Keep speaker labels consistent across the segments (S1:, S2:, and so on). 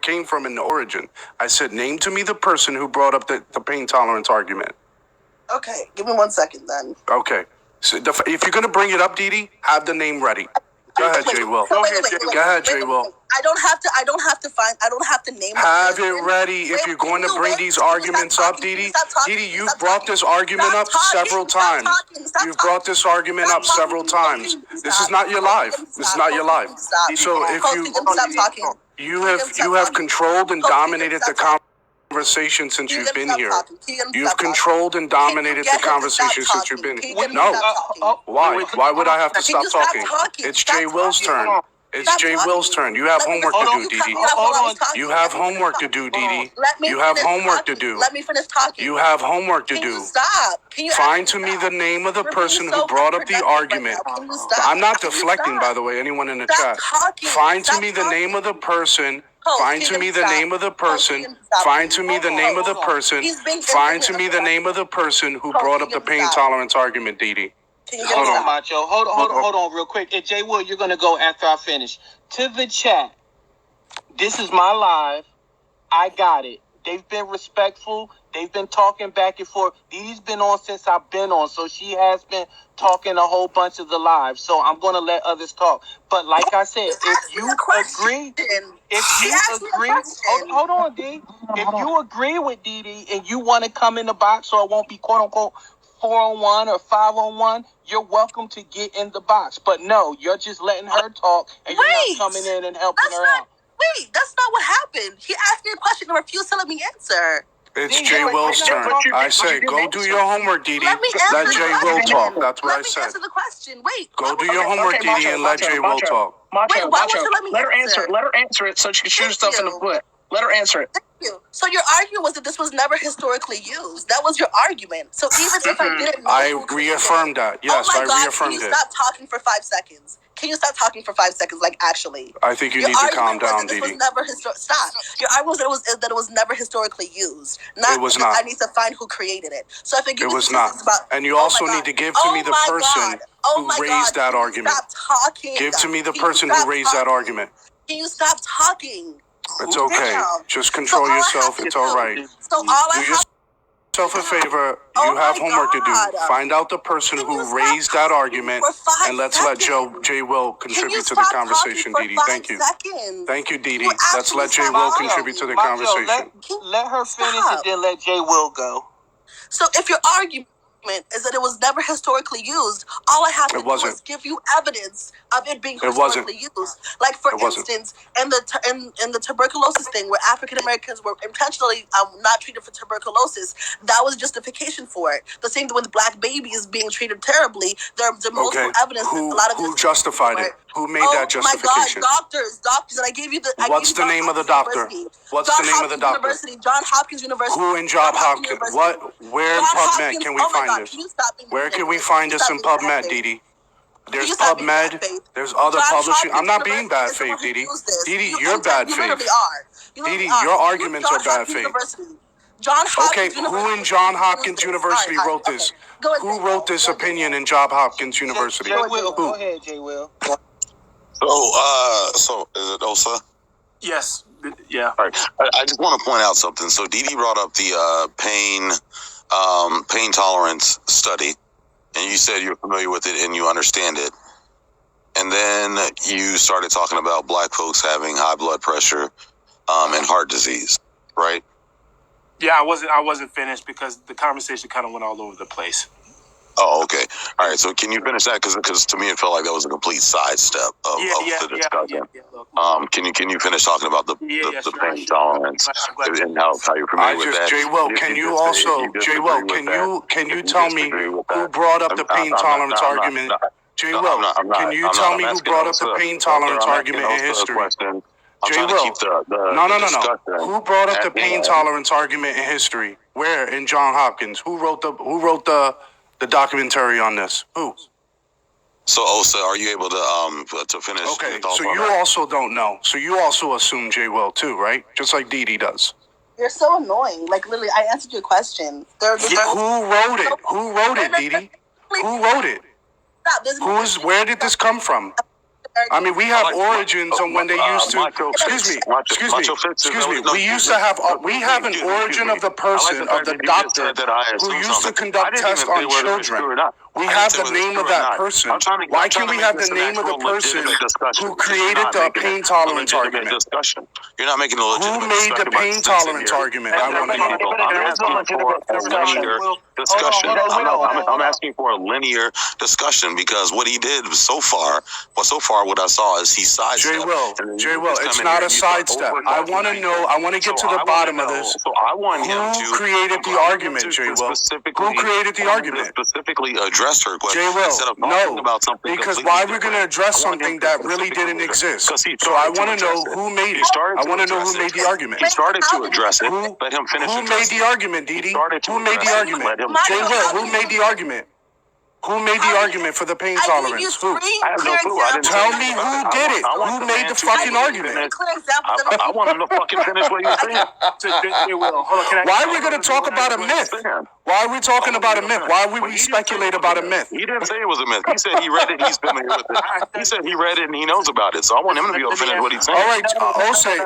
S1: came from in the origin. I said, name to me the person who brought up the pain tolerance argument.
S2: Okay, give me 1 second then.
S1: Okay. So if you're going to bring it up, Didi, have the name ready. Go ahead, Jay Will. Go ahead, Jay Will.
S2: I don't have to name.
S1: Have it ready if you're going to bring these arguments up, Didi. Didi, you've brought this argument up several times. You've brought this argument up several times. This is not your life. This is not your life. So if you have controlled and dominated the conversation since you've been here. You've controlled and dominated the conversation since you've been here. No. Why? Why would I have to stop talking? It's Jay Will's turn. It's Jay Will's turn. You have homework to do, Didi. You have homework to do, Didi. You have homework to do.
S2: Let me finish talking.
S1: You have homework to do.
S2: Stop.
S1: Find to me the name of the person who brought up the argument. I'm not deflecting, by the way, anyone in the chat. Find to me the name of the person. Find to me the name of the person. Find to me the name of the person. Find to me the name of the person who brought up the pain tolerance argument, Didi.
S3: Hold on, Macho. Hold on real quick. And Jay Will, you're going to go after I finish. To the chat, this is my live. I got it. They've been respectful. They've been talking back and forth. Didi's been on since I've been on, so she has been talking a whole bunch of the lives. So I'm going to let others talk. But like I said, if you agree, hold on, D. If you agree with Didi and you want to come in the box so it won't be quote unquote 4-on-1 or 5-on-1, you're welcome to get in the box. But no, you're just letting her talk and you're not coming in and helping her out.
S2: Wait, that's not what happened. He asked me a question and refused to let me answer.
S1: It's Jay Will's turn. I say, go do your homework, Didi. Let Jay Will talk. That's what I said.
S2: Let me answer the question. Wait.
S1: Go do your homework, Didi, and let Jay Will talk.
S2: Wait, why won't you let me answer?
S4: Let her answer it so she can shoot herself in the foot. Let her answer it.
S2: Thank you. So your argument was that this was never historically used. That was your argument. So even if I didn't know,
S1: I reaffirmed that. Yes, I reaffirmed it.
S2: Can you stop talking for 5 seconds? Can you stop talking for 5 seconds? Like, actually,
S1: I think you need to calm down, Didi.
S2: Stop. Your argument was that it was never historically used.
S1: It was not.
S2: I need to find who created it. So if
S1: it was not. And you also need to give to me the person who raised that argument.
S2: Stop talking.
S1: Give to me the person who raised that argument.
S2: Can you stop talking?
S1: It's okay. Just control yourself. It's all right.
S2: So all I have
S1: yourself a favor. You have homework to do. Find out the person who raised that argument, and let's let Jay Will contribute to the conversation, Didi. Thank you. Thank you, Didi. Let's let Jay Will contribute to the conversation.
S3: Let her finish and then let Jay Will go.
S2: So if your argument is that it was never historically used, all I have to do is give you evidence of it being historically used. Like for instance, in the tuberculosis thing, where African Americans were intentionally not treated for tuberculosis, that was justification for it. The same with black babies being treated terribly. There's multiple evidence.
S1: Who justified it? Who made that justification?
S2: My God, doctors, and I gave you the.
S1: What's the name of the doctor? What's the name of the doctor?
S2: Johns Hopkins University.
S1: Who in Johns Hopkins? What? Where in PubMed can we find this? Where can we find this in PubMed, Didi? There's PubMed. There's other publishing. I'm not being bad faith, Didi. Didi, you're bad faith. Didi, your arguments are bad faith. Okay, who in Johns Hopkins University wrote this? Who wrote this opinion in Johns Hopkins University?
S3: Go ahead, Jay Will.
S5: So is it Osa?
S4: Yes. Yeah.
S5: All right. I just want to point out something. So Didi brought up the pain tolerance study, and you said you're familiar with it and you understand it. And then you started talking about black folks having high blood pressure and heart disease, right?
S4: Yeah, I wasn't finished because the conversation kind of went all over the place.
S5: Oh, okay. All right. So can you finish that? Because to me it felt like that was a complete sidestep of the discussion. Can you finish talking about the pain tolerance and how you're familiar with that?
S1: Jay Will, can you tell me who brought up the pain tolerance argument? Jay Will, can you tell me who brought up the pain tolerance argument in history? Jay Will, no. Who brought up the pain tolerance argument in history? Where in Johns Hopkins? Who wrote the documentary on this? Who?
S5: So, Osa, are you able to finish?
S1: Okay, so you also don't know. So you also assume Jay Will too, right? Just like Didi does.
S2: You're so annoying. Like, literally, I answered your question.
S1: Who wrote it? Who wrote it, Didi? Who wrote it? Where did this come from? I mean, we have origins on when they used to. Excuse me. We used to have. We have an origin of the person, of the doctor who used to conduct tests on children. We have the name of that person. Why can't we have the name of the person who created the pain tolerance argument?
S5: You're not making a legitimate
S1: Who made the pain tolerance argument? I want to know.
S5: I'm asking for a linear discussion because what he did so far what I saw is he sidestepped.
S1: Jay Will, it's not a sidestep. I want to know. I want to get to the bottom of this.
S5: So I want him to.
S1: Who created the argument, Jay Will? Who created the argument?
S5: Specifically address her question.
S1: Jay Will,
S5: instead of talking about something
S1: because
S5: completely
S1: why we're
S5: different.
S1: going to address something that really didn't exist. So I want to know who made it. I want to know who made the argument.
S5: He started to address it. Let him finish.
S1: Who made the argument, Didi? Who made the argument? Jay Will, who made the argument? Who made the argument for the pain tolerance? Who?
S5: I have no clue.
S1: Tell me who did it. Who made the fucking argument?
S5: I want him to fucking finish what he's saying.
S1: Why are we going to talk about a myth? Why are we talking about a myth? Why would we speculate about a myth?
S5: He didn't say it was a myth. He said he read it. He's familiar with it. He said he read it and he knows about it. So I want him to be able to finish what he's saying.
S1: All right,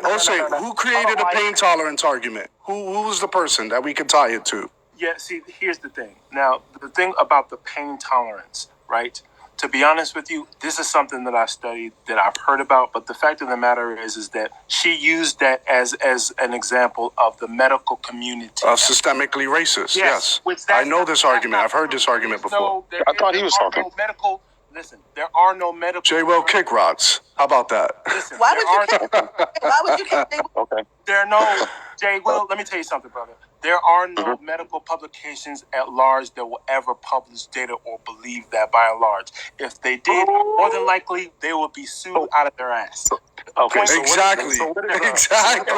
S1: Osei, who created the pain tolerance argument? Who was the person that we could tie it to?
S4: Yeah, see, here's the thing. Now, the thing about the pain tolerance, right? To be honest with you, this is something that I've studied, that I've heard about, but the fact of the matter is that she used that as an example of the medical community.
S1: Systemically racist, yes. I know this argument. I've heard this argument before.
S5: I thought he was talking.
S4: Listen, there are no medical...
S1: Jay Will kick rocks. How about that?
S4: Listen,
S2: Why would you kick?
S5: Okay.
S4: There are no... Jay Will, let me tell you something, brother. There are no medical publications at large that will ever publish data or believe that by and large. If they did, more than likely, they will be sued out of their ass.
S5: Okay.
S1: Exactly. Exactly.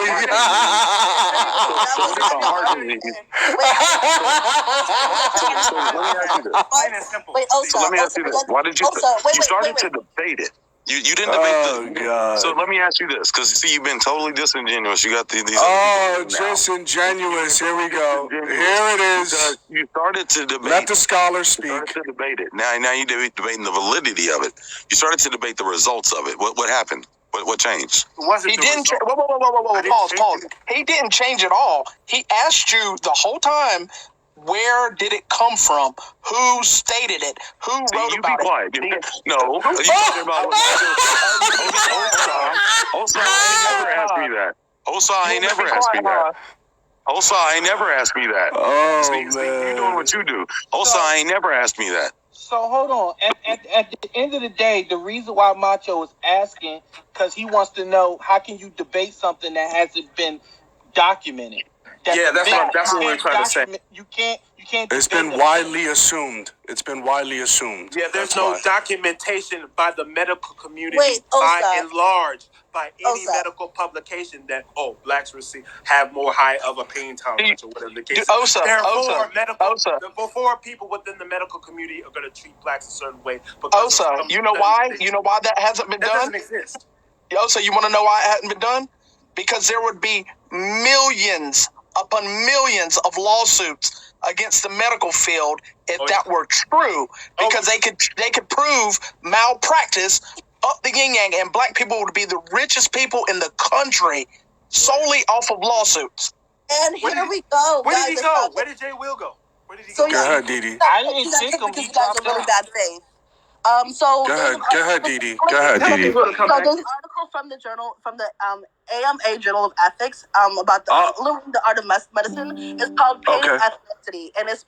S2: Wait, Osa.
S5: Let me ask you this. Why did you... You started to debate it. You didn't debate
S1: God.
S5: So let me ask you this, because see, you've been totally disingenuous. You got these.
S1: Disingenuous. Here we go. Here it is.
S5: You started to debate.
S1: Let the scholars speak.
S5: You started to debate it. Now you're debating the validity of it. You started to debate the results of it. What happened? What changed?
S6: He didn't. Whoa! Pause. He didn't change at all. He asked you the whole time. Where did it come from? Who stated it? Who wrote about
S5: it?
S6: You be quiet.
S5: No. You talking about Osa ain't never asked me that. Osa ain't never asked me that. Osa ain't never asked me that.
S1: Oh, man.
S5: You doing what you do. Osa ain't never asked me that.
S3: So hold on. At the end of the day, the reason why Macho is asking, because he wants to know how can you debate something that hasn't been documented.
S4: That's what we're trying to say.
S3: You can't.
S1: It's been widely assumed. Yeah,
S4: there's no documentation by the medical community,
S2: Osa.
S4: and large, by any medical publication that blacks have more high of a pain tolerance or whatever the case. Before people within the medical community are going to treat blacks a certain way.
S6: Osa, you know why? You know why that hasn't been done?
S4: That doesn't exist.
S6: Osa, you want to know why it hasn't been done? Because there would be millions upon millions of lawsuits against the medical field if that were true, because they could prove malpractice up the yin yang, and black people would be the richest people in the country solely off of lawsuits.
S2: And here we go.
S4: Where did he go? Where did Jay Will go? Where did he go?
S1: Go ahead, Didi.
S3: I didn't think him.
S2: Because you guys are really bad faith.
S1: Go ahead, Didi. So there's an
S2: article from the AMA Journal of Ethics about the art of medicine. It's called Pain Ethnicity, and it's